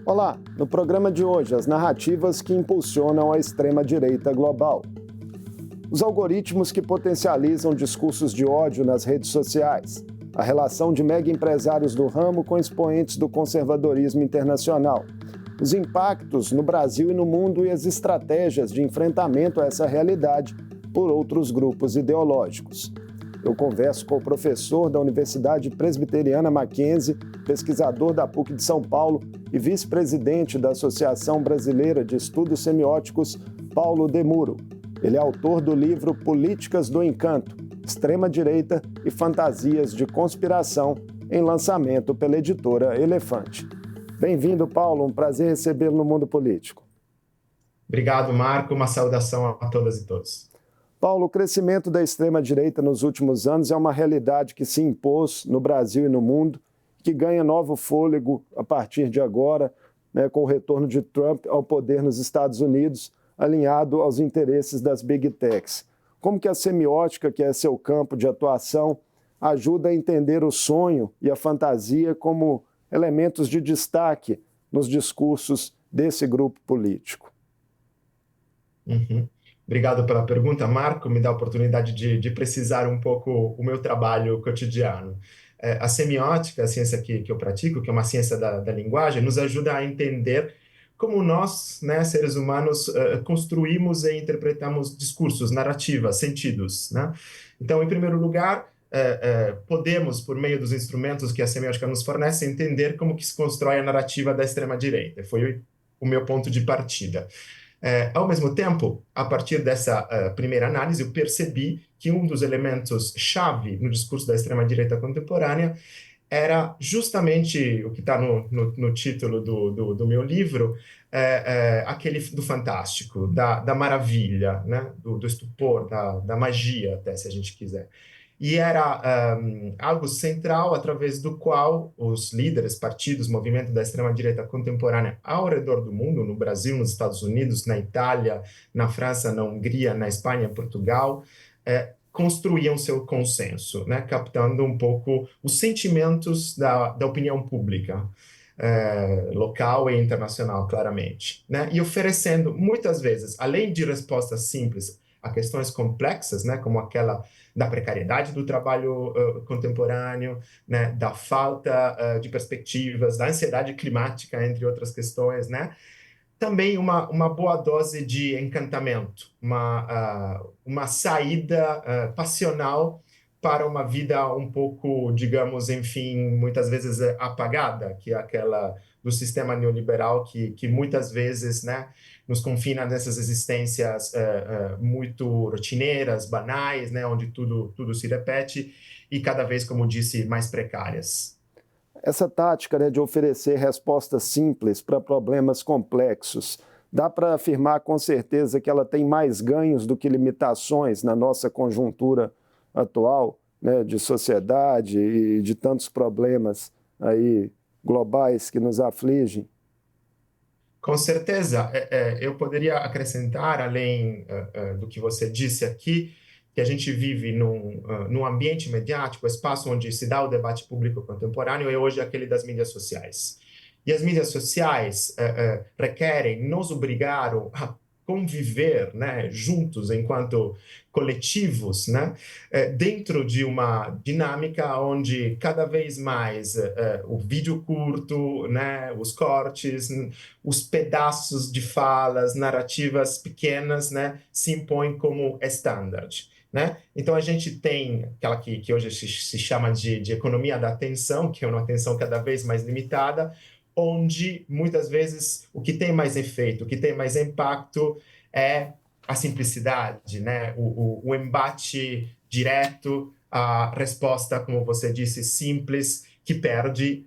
Olá, no programa de hoje, as narrativas que impulsionam a extrema-direita global. Os algoritmos que potencializam discursos de ódio nas redes sociais. A relação de mega empresários do ramo com expoentes do conservadorismo internacional. Os impactos no Brasil e no mundo e as estratégias de enfrentamento a essa realidade por outros grupos ideológicos. Eu converso com o professor da Universidade Presbiteriana Mackenzie, pesquisador da PUC de São Paulo e vice-presidente da Associação Brasileira de Estudos Semióticos, Paulo Demuro. Ele é autor do livro Políticas do Encanto, Extrema-Direita e Fantasias de Conspiração, em lançamento pela editora Elefante. Bem-vindo, Paulo. Um prazer recebê-lo no Mundo Político. Obrigado, Marco. Uma saudação a todas e todos. Paulo, o crescimento da extrema-direita nos últimos anos é uma realidade que se impôs no Brasil e no mundo, que ganha novo fôlego a partir de agora, com o retorno de Trump ao poder nos Estados Unidos, alinhado aos interesses das Big Techs. Como que a semiótica, que é seu campo de atuação, ajuda a entender o sonho e a fantasia como elementos de destaque nos discursos desse grupo político? Obrigado pela pergunta, Marco. Me dá a oportunidade de precisar um pouco o meu trabalho cotidiano. A semiótica, a ciência que eu pratico, que é uma ciência da linguagem, nos ajuda a entender como nós, seres humanos, construímos e interpretamos discursos, narrativas, sentidos. Então, em primeiro lugar, podemos, por meio dos instrumentos que a semiótica nos fornece, entender como que se constrói a narrativa da extrema-direita. Foi o meu ponto de partida. Ao mesmo tempo, a partir dessa primeira análise, eu percebi que um dos elementos-chave no discurso da extrema-direita contemporânea era justamente o que está no título do meu livro, aquele do fantástico, da maravilha, do estupor, da magia, até, se a gente quiser. E era algo central através do qual os líderes, partidos, movimento da extrema-direita contemporânea ao redor do mundo, no Brasil, nos Estados Unidos, na Itália, na França, na Hungria, na Espanha, Portugal, construíam seu consenso, captando um pouco os sentimentos da opinião pública, local e internacional, claramente. E oferecendo, muitas vezes, além de respostas simples a questões complexas, como aquela da precariedade do trabalho contemporâneo, da falta de perspectivas, da ansiedade climática, entre outras questões, também uma boa dose de encantamento, uma saída passional para uma vida um pouco, digamos, enfim, muitas vezes apagada, que é aquela do sistema neoliberal que muitas vezes nos confina nessas existências muito rotineiras, banais, onde tudo se repete e cada vez, como disse, mais precárias. Essa tática de oferecer respostas simples para problemas complexos, dá para afirmar com certeza que ela tem mais ganhos do que limitações na nossa conjuntura atual, de sociedade e de tantos problemas aí globais que nos afligem? Com certeza. Eu poderia acrescentar, além do que você disse aqui, que a gente vive num ambiente mediático, espaço onde se dá o debate público contemporâneo, é hoje aquele das mídias sociais. E as mídias sociais requerem, nos obrigaram a conviver juntos enquanto coletivos, dentro de uma dinâmica onde cada vez mais o vídeo curto, os cortes, os pedaços de falas, narrativas pequenas, se impõem como standard. Então, a gente tem aquela que hoje se chama de economia da atenção, que é uma atenção cada vez mais limitada, onde, muitas vezes, o que tem mais efeito, o que tem mais impacto é a simplicidade, o embate direto, a resposta, como você disse, simples, que perde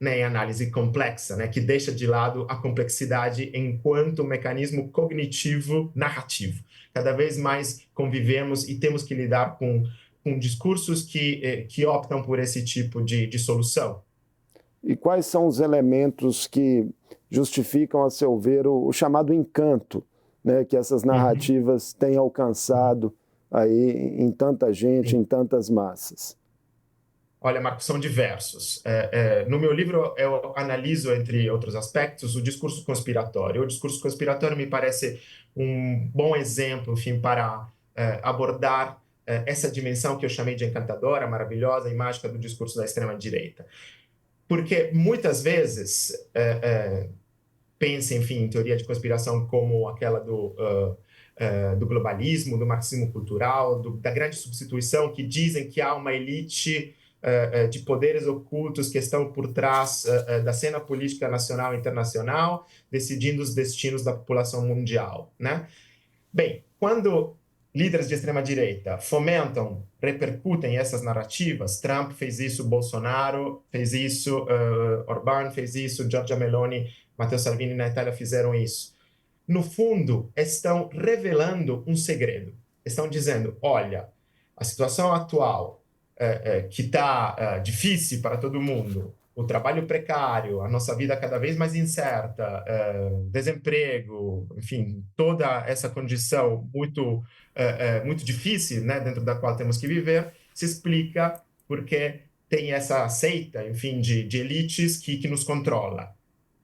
em análise complexa, que deixa de lado a complexidade enquanto mecanismo cognitivo narrativo. Cada vez mais convivemos e temos que lidar com discursos que optam por esse tipo de solução. E quais são os elementos que justificam, a seu ver, o chamado encanto, que essas narrativas têm alcançado aí em tanta gente, em tantas massas? Olha, Marco, são diversos. No meu livro, eu analiso, entre outros aspectos, o discurso conspiratório. O discurso conspiratório me parece um bom exemplo, enfim, para abordar essa dimensão que eu chamei de encantadora, maravilhosa e mágica do discurso da extrema-direita. Porque muitas vezes pensa, enfim, em teoria de conspiração como aquela do globalismo, do marxismo cultural, da grande substituição, que dizem que há uma elite de poderes ocultos que estão por trás da cena política nacional e internacional, decidindo os destinos da população mundial, né? Bem, quando líderes de extrema-direita fomentam, repercutem essas narrativas, Trump fez isso, Bolsonaro fez isso, Orbán fez isso, Giorgia Meloni, Matteo Salvini na Itália fizeram isso. No fundo, estão revelando um segredo. Estão dizendo, olha, a situação atual, que está difícil para todo mundo, o trabalho precário, a nossa vida cada vez mais incerta, desemprego, enfim, toda essa condição muito difícil, né, dentro da qual temos que viver, se explica porque tem essa seita, enfim, de elites que nos controla.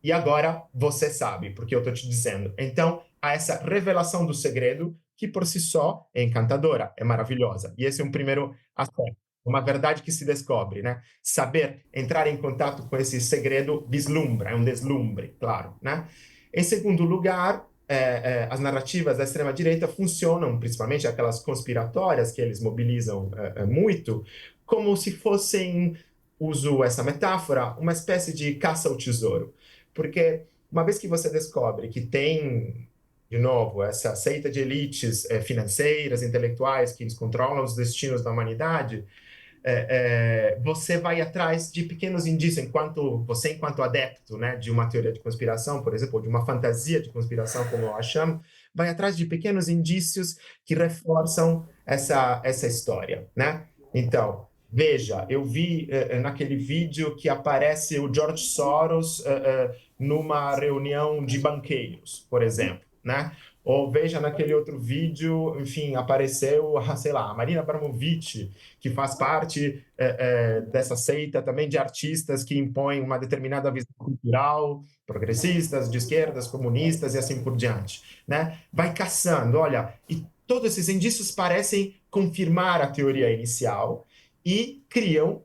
E agora você sabe, porque eu estou te dizendo. Então, há essa revelação do segredo que por si só é encantadora, é maravilhosa. E esse é um primeiro aspecto. Uma verdade que se descobre, né? Saber entrar em contato com esse segredo vislumbra, é um deslumbre, claro, né? Em segundo lugar, as narrativas da extrema-direita funcionam, principalmente aquelas conspiratórias que eles mobilizam muito, como se fossem, uso essa metáfora, uma espécie de caça ao tesouro. Porque uma vez que você descobre que tem, de novo, essa seita de elites financeiras, intelectuais, que controlam os destinos da humanidade, você vai atrás de pequenos indícios, enquanto adepto, né, de uma teoria de conspiração, por exemplo, ou de uma fantasia de conspiração, como eu a chamo, vai atrás de pequenos indícios que reforçam essa história, né? Então, veja, eu vi naquele vídeo que aparece o George Soros numa reunião de banqueiros, por exemplo, né? Ou veja naquele outro vídeo, enfim, apareceu, sei lá, a Marina Abramovic, que faz parte dessa seita também de artistas que impõem uma determinada visão cultural, progressistas, de esquerdas, comunistas e assim por diante, né? Vai caçando, olha, e todos esses indícios parecem confirmar a teoria inicial e criam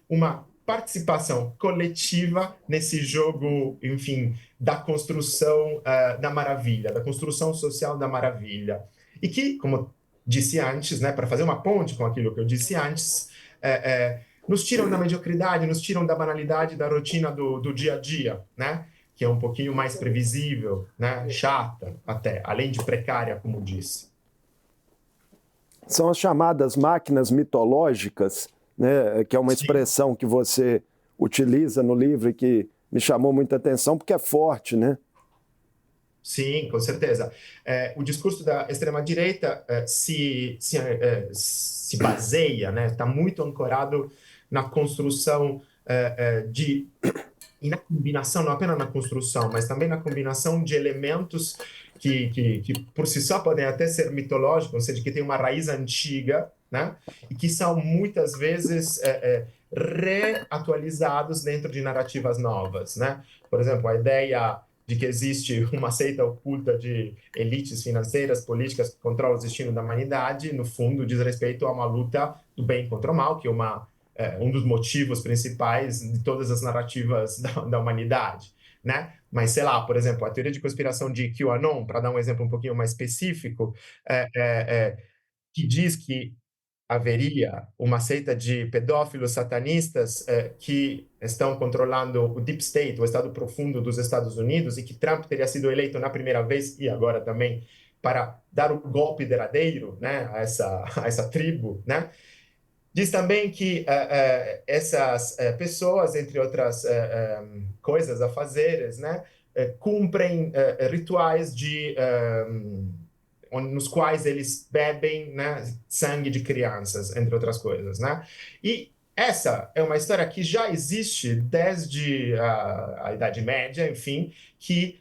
uma participação coletiva nesse jogo, enfim, da construção da maravilha, da construção social da maravilha. E que, como disse antes, né, para fazer uma ponte com aquilo que eu disse antes, nos tiram da mediocridade, nos tiram da banalidade, da rotina do dia a dia, né? Que é um pouquinho mais previsível, né? Chata até, além de precária, como disse. São as chamadas máquinas mitológicas, né, que é uma Sim. expressão que você utiliza no livro e que me chamou muita atenção, porque é forte, né? Sim, com certeza. O discurso da extrema-direita se baseia, né, está muito ancorado na construção e na combinação, não apenas na construção, mas também na combinação de elementos que por si só podem até ser mitológicos, ou seja, que têm uma raiz antiga, né, e que são muitas vezes reatualizados dentro de narrativas novas, né? Por exemplo, a ideia de que existe uma seita oculta de elites financeiras, políticas que controlam o destino da humanidade, no fundo, diz respeito a uma luta do bem contra o mal, que é um dos motivos principais de todas as narrativas da humanidade, né? Mas, sei lá, por exemplo, a teoria de conspiração de QAnon, para dar um exemplo um pouquinho mais específico, que diz que haveria uma seita de pedófilos satanistas que estão controlando o Deep State, o Estado profundo dos Estados Unidos, e que Trump teria sido eleito na primeira vez e agora também para dar o golpe derradeiro, né, a essa tribo, né? Diz também que essas pessoas, entre outras coisas a fazeres, né, cumprem rituais nos quais eles bebem, né, sangue de crianças, entre outras coisas, né? E essa é uma história que já existe desde a Idade Média, enfim, que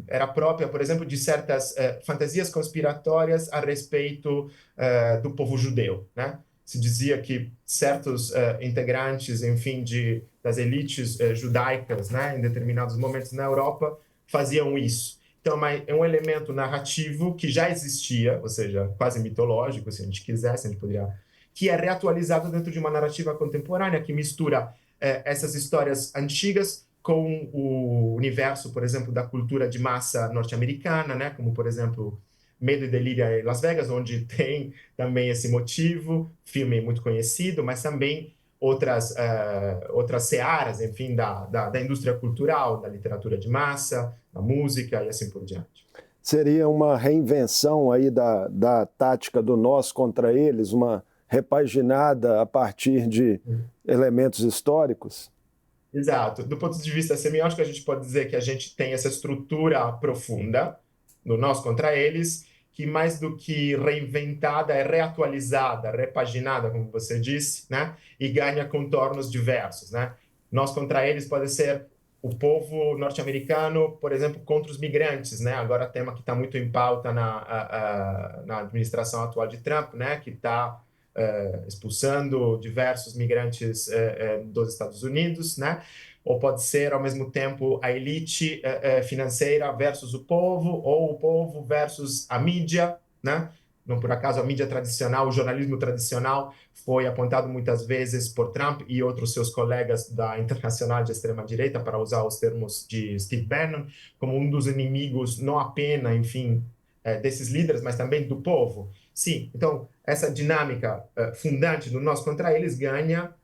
era própria, por exemplo, de certas fantasias conspiratórias a respeito do povo judeu, né? se dizia que certos integrantes, enfim, das elites judaicas, né, em determinados momentos na Europa, faziam isso. Então, é um elemento narrativo que já existia, ou seja, quase mitológico, se a gente quisesse, a gente poderia, que é reatualizado dentro de uma narrativa contemporânea que mistura essas histórias antigas com o universo, por exemplo, da cultura de massa norte-americana, né, como, por exemplo, Medo e Delírio em Las Vegas, onde tem também esse motivo, filme muito conhecido, mas também outras searas, enfim, da indústria cultural, da literatura de massa, da música e assim por diante. Seria uma reinvenção aí da tática do nós contra eles, uma repaginada a partir de elementos históricos? Exato. Do ponto de vista semiótico, a gente pode dizer que a gente tem essa estrutura profunda do nós contra eles, que mais do que reinventada, é reatualizada, repaginada, como você disse, né? E ganha contornos diversos, né? Nós contra eles pode ser o povo norte-americano, por exemplo, contra os migrantes, né? Agora tema que está muito em pauta na administração atual de Trump, né? Que está expulsando diversos migrantes dos Estados Unidos, né? Ou pode ser, ao mesmo tempo, a elite financeira versus o povo, ou o povo versus a mídia, né? Não por acaso a mídia tradicional, o jornalismo tradicional foi apontado muitas vezes por Trump e outros seus colegas da internacional de extrema-direita, para usar os termos de Steve Bannon, como um dos inimigos, não apenas, enfim, desses líderes, mas também do povo. Sim, então, essa dinâmica fundante do nós contra eles ganha,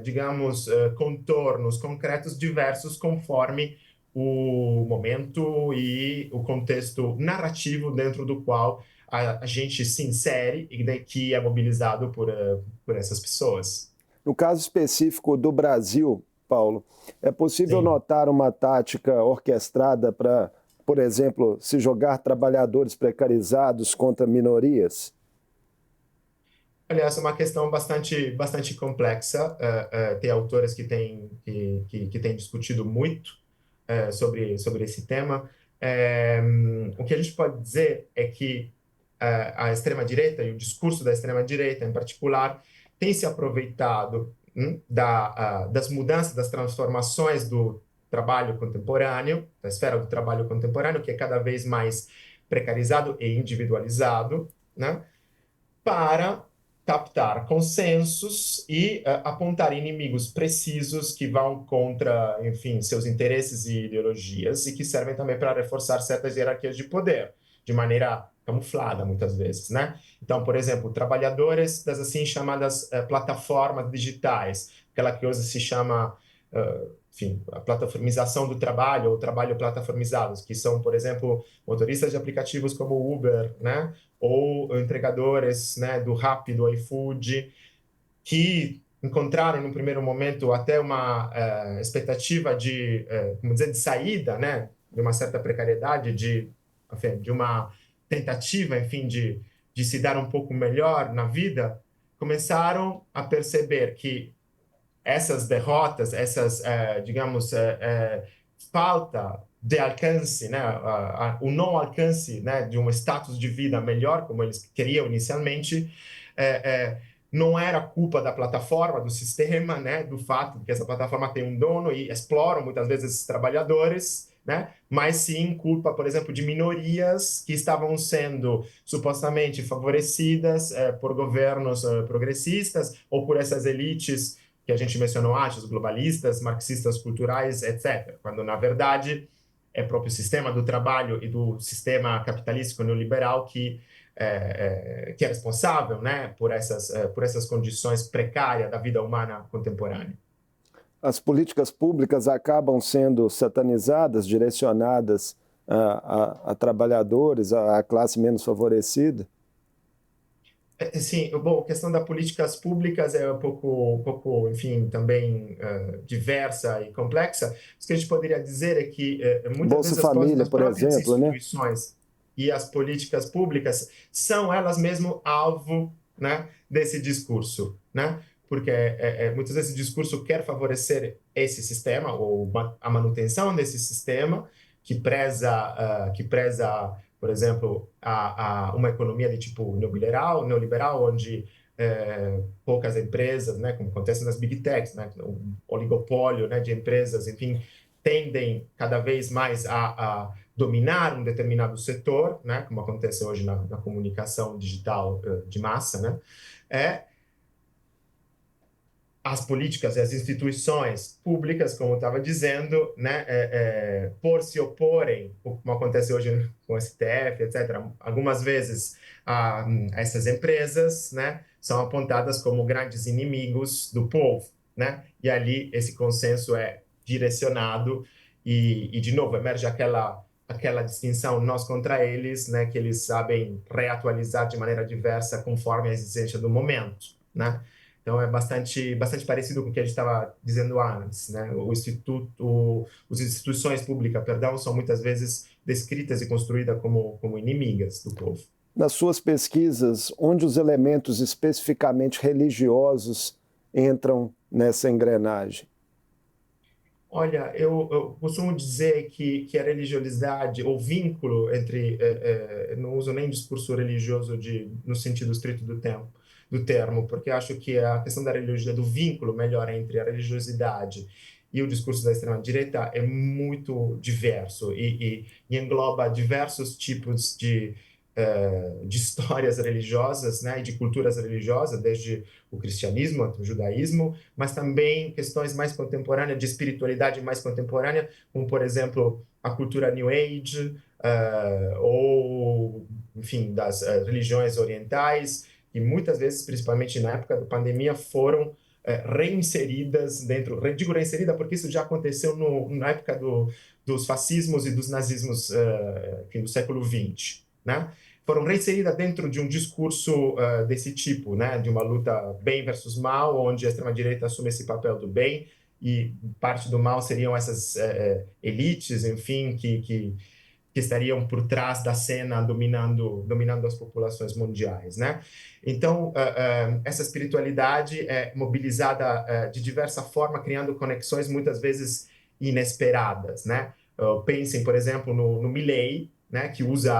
digamos, contornos concretos diversos conforme o momento e o contexto narrativo dentro do qual a gente se insere e que é mobilizado por essas pessoas. No caso específico do Brasil, Paulo, é possível Sim. notar uma tática orquestrada para, por exemplo, se jogar trabalhadores precarizados contra minorias? Aliás, é uma questão bastante complexa. Tem autores que têm discutido muito sobre esse tema. O que a gente pode dizer é que a extrema-direita e o discurso da extrema-direita, em particular, tem se aproveitado das mudanças, das transformações do trabalho contemporâneo, da esfera do trabalho contemporâneo, que é cada vez mais precarizado e individualizado, né, para captar consensos e apontar inimigos precisos que vão contra, enfim, seus interesses e ideologias e que servem também para reforçar certas hierarquias de poder, de maneira camuflada, muitas vezes, né? Então, por exemplo, trabalhadores das assim chamadas plataformas digitais, aquela que hoje se chama, enfim, a plataformização do trabalho, ou trabalho plataformizados, que são, por exemplo, motoristas de aplicativos como o Uber, né? Ou entregadores, né, do Rappi, do iFood, que encontraram no primeiro momento até uma expectativa como dizer, de saída, né, de uma certa precariedade, enfim, de uma tentativa, enfim, de se dar um pouco melhor na vida, começaram a perceber que essas derrotas, digamos, falta de alcance, né, o não alcance, né, de um status de vida melhor, como eles queriam inicialmente, não era culpa da plataforma, do sistema, né, do fato de que essa plataforma tem um dono e exploram muitas vezes esses trabalhadores, né, mas sim culpa, por exemplo, de minorias que estavam sendo supostamente favorecidas por governos progressistas ou por essas elites que a gente mencionou antes, os globalistas, marxistas culturais, etc. Quando, na verdade, é o próprio sistema do trabalho e do sistema capitalístico neoliberal que é responsável, né, por essas condições precárias da vida humana contemporânea. As políticas públicas acabam sendo satanizadas, direcionadas a trabalhadores, a classe menos favorecida? Sim, bom, a questão das políticas públicas é um pouco, enfim, também diversa e complexa. O que a gente poderia dizer é que muitas Bolsa vezes Família, as por próprias exemplo, né? instituições e as políticas públicas são elas mesmo alvo, né, desse discurso, né? Porque muitas vezes esse discurso quer favorecer esse sistema ou a manutenção desse sistema que preza, por exemplo, uma economia de tipo neoliberal, onde poucas empresas, né, como acontece nas big techs, né, o oligopólio, né, de empresas, enfim, tendem cada vez mais a dominar um determinado setor, né, como acontece hoje na comunicação digital de massa, né, é as políticas e as instituições públicas, como eu estava dizendo, né, por se oporem, como acontece hoje com o STF, etc., algumas vezes essas empresas, né, são apontadas como grandes inimigos do povo, né, e ali esse consenso é direcionado e de novo, emerge aquela distinção nós contra eles, né, que eles sabem reatualizar de maneira diversa conforme a exigência do momento, né? Então, é bastante parecido com o que a gente estava dizendo antes, né? As instituições públicas, perdão, são muitas vezes descritas e construídas como inimigas do povo. Nas suas pesquisas, onde os elementos especificamente religiosos entram nessa engrenagem? Olha, eu costumo dizer que a religiosidade, o vínculo entre, não uso nem discurso religioso no sentido estrito do termo, porque acho que a questão da religiosidade, do vínculo melhor entre a religiosidade e o discurso da extrema-direita é muito diverso e engloba diversos tipos de histórias religiosas, né, e de culturas religiosas, desde o cristianismo até o judaísmo, mas também questões mais contemporâneas, de espiritualidade mais contemporânea, como, por exemplo, a cultura New Age, ou, enfim, das religiões orientais, que muitas vezes, principalmente na época da pandemia, foram reinseridas dentro, digo reinserida porque isso já aconteceu na época dos fascismos e dos nazismos, enfim, do século XX, né? Foram reinseridas dentro de um discurso desse tipo, né? De uma luta bem versus mal, onde a extrema-direita assume esse papel do bem e parte do mal seriam essas elites, enfim, que estariam por trás da cena dominando as populações mundiais, né? Então, essa espiritualidade é mobilizada de diversa forma, criando conexões muitas vezes inesperadas, né? Pensem, por exemplo, no Milley, né, que usa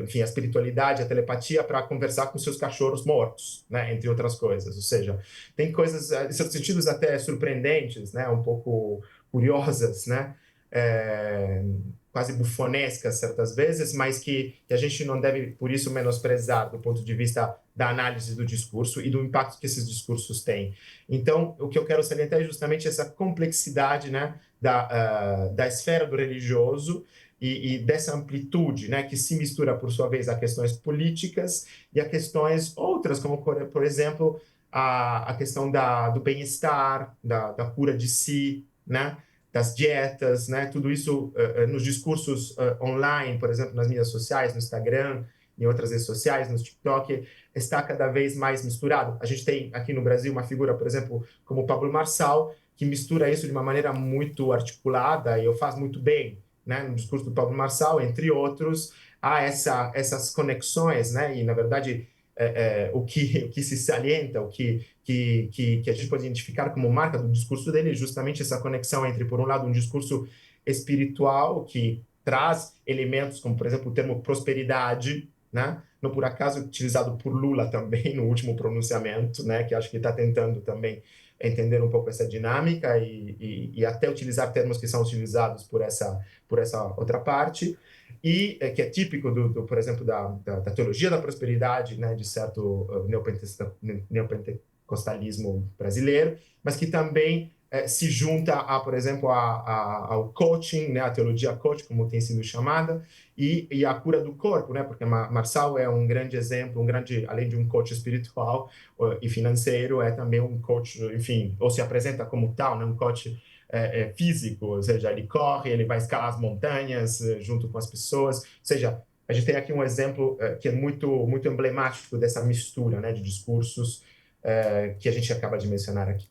enfim, a espiritualidade, a telepatia para conversar com seus cachorros mortos, né, entre outras coisas. Ou seja, tem coisas, em certos sentidos, até surpreendentes, né, um pouco curiosas, né, quase bufonescas certas vezes, mas que a gente não deve, por isso, menosprezar do ponto de vista da análise do discurso e do impacto que esses discursos têm. Então, o que eu quero salientar é justamente essa complexidade, né, da esfera do religioso e dessa amplitude, né, que se mistura, por sua vez, a questões políticas e a questões outras, como, por exemplo, a questão do bem-estar, da cura de si, né, das dietas, né, tudo isso nos discursos online, por exemplo, nas mídias sociais, no Instagram, em outras redes sociais, no TikTok, está cada vez mais misturado. A gente tem aqui no Brasil uma figura, por exemplo, como o Pablo Marçal, que mistura isso de uma maneira muito articulada e o faz muito bem, né, no discurso do Pablo Marçal, entre outros, há essas conexões, né, e, na verdade, o que se salienta, o que a gente pode identificar como marca do discurso dele é justamente essa conexão entre, por um lado, um discurso espiritual que traz elementos como, por exemplo, o termo prosperidade, né? Não por acaso utilizado por Lula também no último pronunciamento, né? Que acho que está tentando também entender um pouco essa dinâmica e até utilizar termos que são utilizados por essa outra parte e que é típico por exemplo, da teologia da prosperidade, né, de certo neopentecostalismo brasileiro, mas que também se junta por exemplo, ao coaching, né, a teologia coach, como tem sido chamada, e a cura do corpo, né, porque Marçal é um grande exemplo, além de um coach espiritual e financeiro, é também um coach, enfim, ou se apresenta como tal, né, um coach físico, ou seja, ele corre, ele vai escalar as montanhas junto com as pessoas, ou seja, a gente tem aqui um exemplo que é muito, muito emblemático dessa mistura, né, de discursos que a gente acaba de mencionar aqui.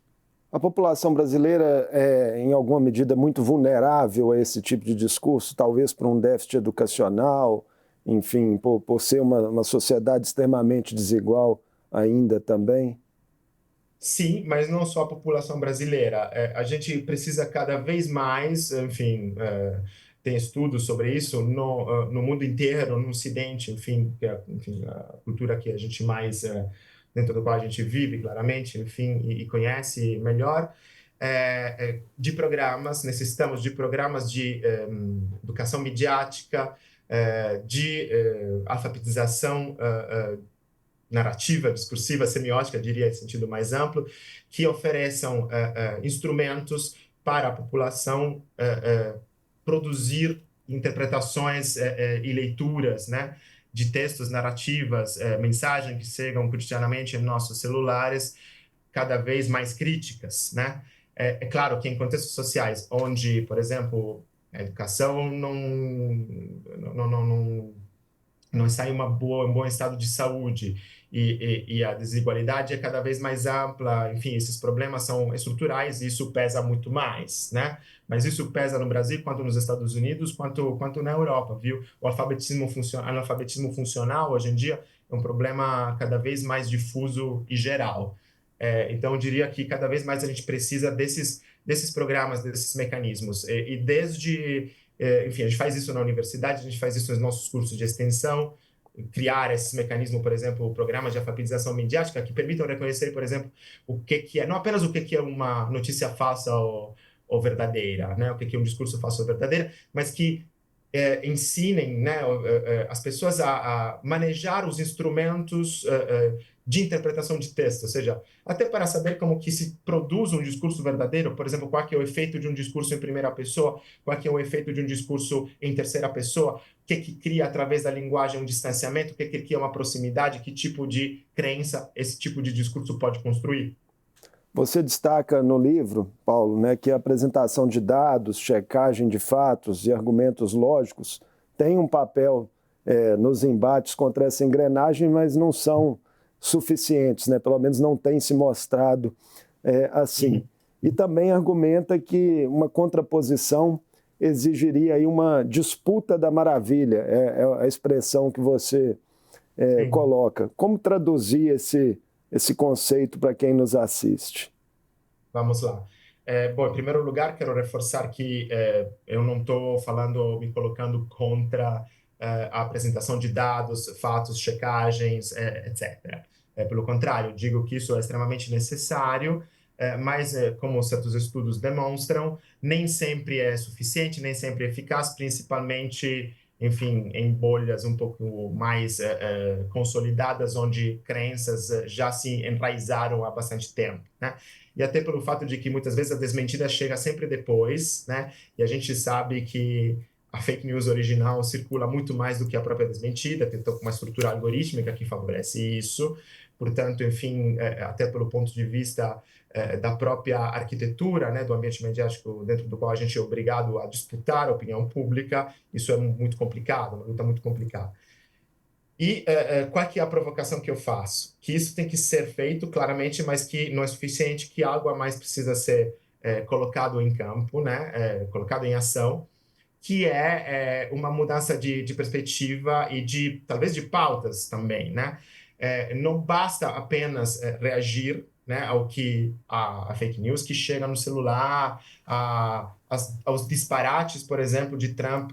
A população brasileira é, em alguma medida, muito vulnerável a esse tipo de discurso, talvez por um déficit educacional, enfim, por ser uma sociedade extremamente desigual ainda também? Sim, mas não só a população brasileira. A gente precisa cada vez mais, enfim, tem estudos sobre isso no mundo inteiro, no Ocidente, enfim, enfim, a cultura que a gente mais dentro do qual a gente vive, claramente, enfim, e conhece melhor, de programas, necessitamos de programas de educação midiática, de alfabetização narrativa, discursiva, semiótica, diria em sentido mais amplo, que ofereçam instrumentos para a população produzir interpretações e leituras, né, de textos, narrativas, mensagens que chegam cotidianamente em nossos celulares, cada vez mais críticas, né? É claro que em contextos sociais, onde, por exemplo, a educação não está em um bom estado de saúde e a desigualdade é cada vez mais ampla, enfim, esses problemas são estruturais e isso pesa muito mais, né? Mas isso pesa no Brasil, quanto nos Estados Unidos, quanto na Europa, viu? O analfabetismo funcional, hoje em dia, é um problema cada vez mais difuso e geral. Então, eu diria que cada vez mais a gente precisa desses programas, desses mecanismos. E desde enfim, a gente faz isso na universidade, a gente faz isso nos nossos cursos de extensão, criar esses mecanismos, por exemplo, programas de alfabetização midiática que permitam reconhecer, por exemplo, o que é, não apenas o que é uma notícia falsa ou verdadeira, né? O que é um discurso falso ou verdadeiro, mas que ensinem, né, as pessoas a manejar os instrumentos de interpretação de texto, ou seja, até para saber como que se produz um discurso verdadeiro, por exemplo, qual que é o efeito de um discurso em primeira pessoa, qual que é o efeito de um discurso em terceira pessoa, o que cria através da linguagem um distanciamento, o que cria uma proximidade, que tipo de crença esse tipo de discurso pode construir. Você destaca no livro, Paulo, né, que a apresentação de dados, checagem de fatos e argumentos lógicos tem um papel nos embates contra essa engrenagem, mas não são suficientes, né? Pelo menos não tem se mostrado assim. E também argumenta que uma contraposição exigiria aí uma disputa da maravilha, é a expressão que você coloca. Como traduzir esse conceito para quem nos assiste? Vamos lá. Bom, em primeiro lugar, quero reforçar que eu não estou falando, me colocando contra a apresentação de dados, fatos, checagens, etc. Pelo contrário, digo que isso é extremamente necessário, mas, como certos estudos demonstram, nem sempre é suficiente, nem sempre é eficaz, principalmente, enfim, em bolhas um pouco mais consolidadas, onde crenças já se enraizaram há bastante tempo, né? E até pelo fato de que muitas vezes a desmentida chega sempre depois, né? E a gente sabe que a fake news original circula muito mais do que a própria desmentida, tem uma estrutura algorítmica que favorece isso. Portanto, enfim, até pelo ponto de vista da própria arquitetura, né, do ambiente mediático dentro do qual a gente é obrigado a disputar a opinião pública, isso é muito complicado, uma luta muito complicada. E qual que é a provocação que eu faço? Que isso tem que ser feito, claramente, mas que não é suficiente, que algo a mais precisa ser colocado em campo, né? Colocado em ação, que é uma mudança de perspectiva e talvez de pautas também, né? Não basta apenas reagir, né, ao que a fake news que chega no celular, aos disparates, por exemplo, de Trump,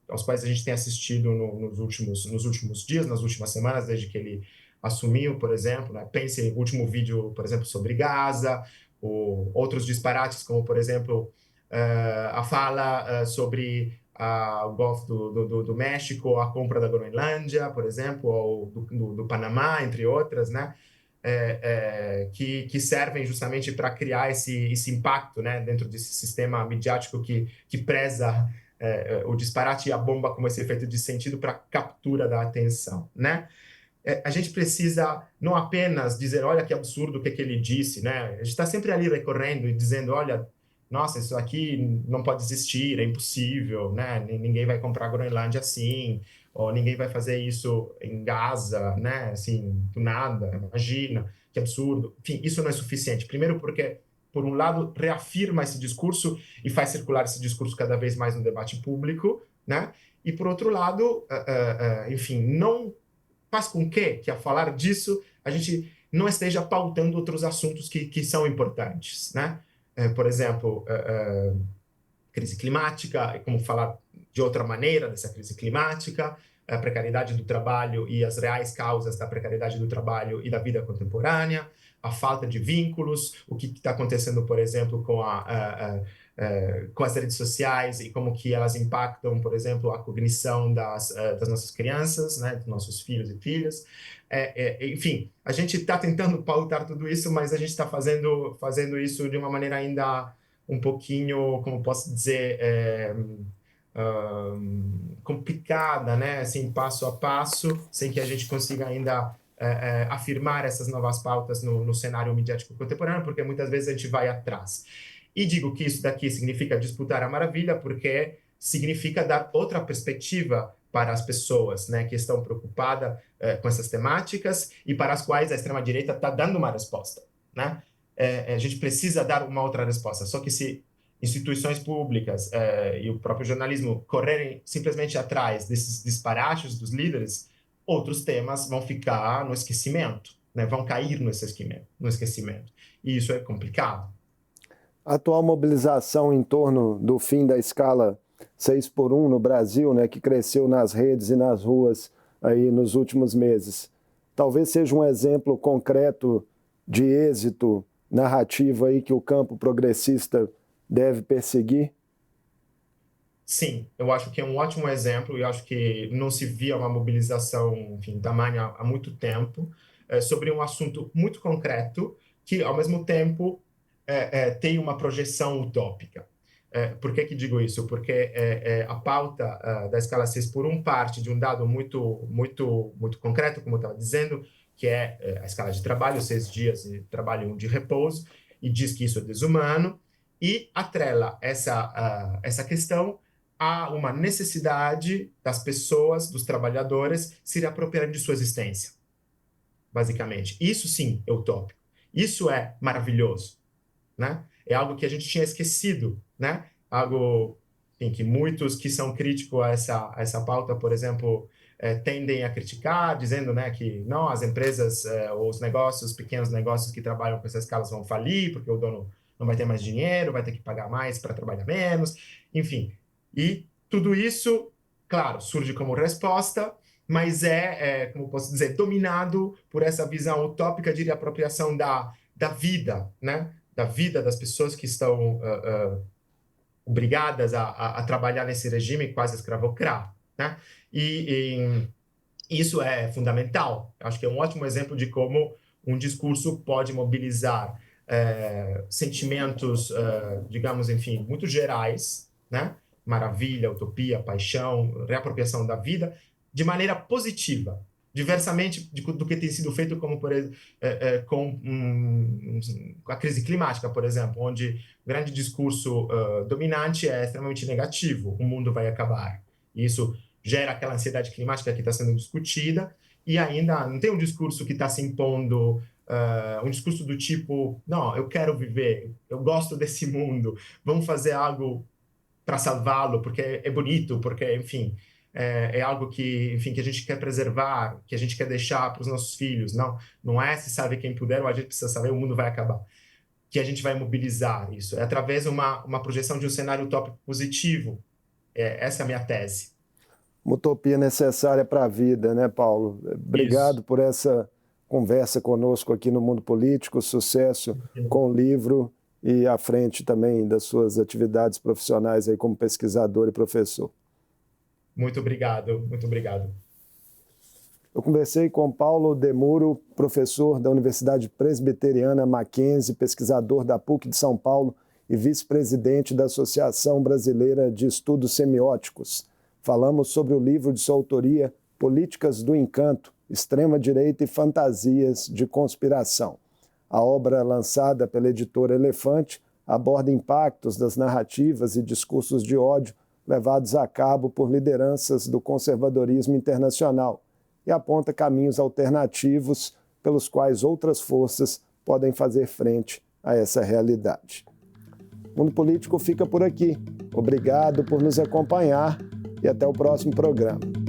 aos quais a gente tem assistido nos últimos dias, nas últimas semanas, desde que ele assumiu, por exemplo, né? Pense no último vídeo, por exemplo, sobre Gaza, ou outros disparates, como, por exemplo, a fala sobre o Golfo do México, a compra da Groenlândia, por exemplo, ou do Panamá, entre outras, né? Que servem justamente para criar esse impacto, né, dentro desse sistema midiático que preza o disparate e a bomba como esse efeito de sentido para captura da atenção, né? A gente precisa não apenas dizer, olha que absurdo o que ele disse, né? A gente está sempre ali recorrendo e dizendo, olha, nossa, isso aqui não pode existir, é impossível, né? Ninguém vai comprar a Groenlândia assim, ou ninguém vai fazer isso em Gaza, né? Assim, do nada, imagina, que absurdo. Enfim, isso não é suficiente. Primeiro porque, por um lado, reafirma esse discurso e faz circular esse discurso cada vez mais no debate público, né? E, por outro lado, enfim, não faz com que ao falar disso, a gente não esteja pautando outros assuntos que são importantes, né? Por exemplo, crise climática, como falar de outra maneira dessa crise climática, a precariedade do trabalho e as reais causas da precariedade do trabalho e da vida contemporânea, a falta de vínculos, o que está acontecendo, por exemplo, com as redes sociais e como que elas impactam, por exemplo, a cognição das nossas crianças, né, dos nossos filhos e filhas. Enfim, a gente está tentando pautar tudo isso, mas a gente está fazendo isso de uma maneira ainda um pouquinho, como posso dizer, complicada, né? Assim, passo a passo, sem que a gente consiga ainda afirmar essas novas pautas no cenário midiático contemporâneo, porque muitas vezes a gente vai atrás. E digo que isso daqui significa disputar a maravilha, porque significa dar outra perspectiva para as pessoas, né, que estão preocupadas com essas temáticas e para as quais a extrema-direita está dando uma resposta, né? A gente precisa dar uma outra resposta, só que se instituições públicas e o próprio jornalismo correrem simplesmente atrás desses disparates dos líderes, outros temas vão ficar no esquecimento, né? Vão cair no esquecimento. E isso é complicado. A atual mobilização em torno do fim da escala 6x1 no Brasil, né, que cresceu nas redes e nas ruas aí nos últimos meses, talvez seja um exemplo concreto de êxito narrativo aí que o campo progressista deve perseguir? Sim, eu acho que é um ótimo exemplo, e acho que não se via uma mobilização, enfim, tamanha há muito tempo, sobre um assunto muito concreto, que, ao mesmo tempo, tem uma projeção utópica. Por que digo isso? Porque a pauta da escala 6x1 parte de um dado muito, muito, muito concreto, como eu estava dizendo, que é a escala de trabalho, 6 dias de trabalho e 1 de repouso, e diz que isso é desumano, e atrela essa questão a uma necessidade das pessoas, dos trabalhadores, se reapropriarem de sua existência, basicamente. Isso sim é utópico. Isso é maravilhoso, né? É algo que a gente tinha esquecido, né? Algo em que muitos que são críticos a essa pauta, por exemplo, tendem a criticar, dizendo, né, que não, as empresas, os negócios, pequenos negócios que trabalham com essas escalas vão falir, porque o dono não vai ter mais dinheiro, vai ter que pagar mais para trabalhar menos, enfim. E tudo isso, claro, surge como resposta, mas como posso dizer, dominado por essa visão utópica de reapropriação da vida, né? Da vida das pessoas que estão obrigadas a trabalhar nesse regime quase escravocrata, né? E isso é fundamental. Acho que é um ótimo exemplo de como um discurso pode mobilizar sentimentos, digamos, enfim, muito gerais, né? Maravilha, utopia, paixão, reapropriação da vida, de maneira positiva, diversamente do que tem sido feito, como com a crise climática, por exemplo, onde o grande discurso dominante é extremamente negativo: o mundo vai acabar. E isso gera aquela ansiedade climática que está sendo discutida, e ainda não tem um discurso que está se impondo, um discurso do tipo, não, eu quero viver, eu gosto desse mundo, vamos fazer algo para salvá-lo, porque é bonito, porque, enfim, é algo que, enfim, que a gente quer preservar, que a gente quer deixar para os nossos filhos. Não é se sabe quem puder, ou a gente precisa saber, o mundo vai acabar. Que a gente vai mobilizar isso. É através de uma projeção de um cenário utópico positivo. Essa é a minha tese. Uma utopia necessária para a vida, né, Paulo? Obrigado por essa conversa conosco aqui no Mundo Político, sucesso com o livro e à frente também das suas atividades profissionais aí como pesquisador e professor. Muito obrigado, muito obrigado. Eu conversei com Paulo Demuro, professor da Universidade Presbiteriana Mackenzie, pesquisador da PUC de São Paulo e vice-presidente da Associação Brasileira de Estudos Semióticos. Falamos sobre o livro de sua autoria, Políticas do Encanto, Extrema-Direita e Fantasias de Conspiração. A obra, lançada pela editora Elefante, aborda impactos das narrativas e discursos de ódio levados a cabo por lideranças do conservadorismo internacional e aponta caminhos alternativos pelos quais outras forças podem fazer frente a essa realidade. O Mundo Político fica por aqui. Obrigado por nos acompanhar e até o próximo programa.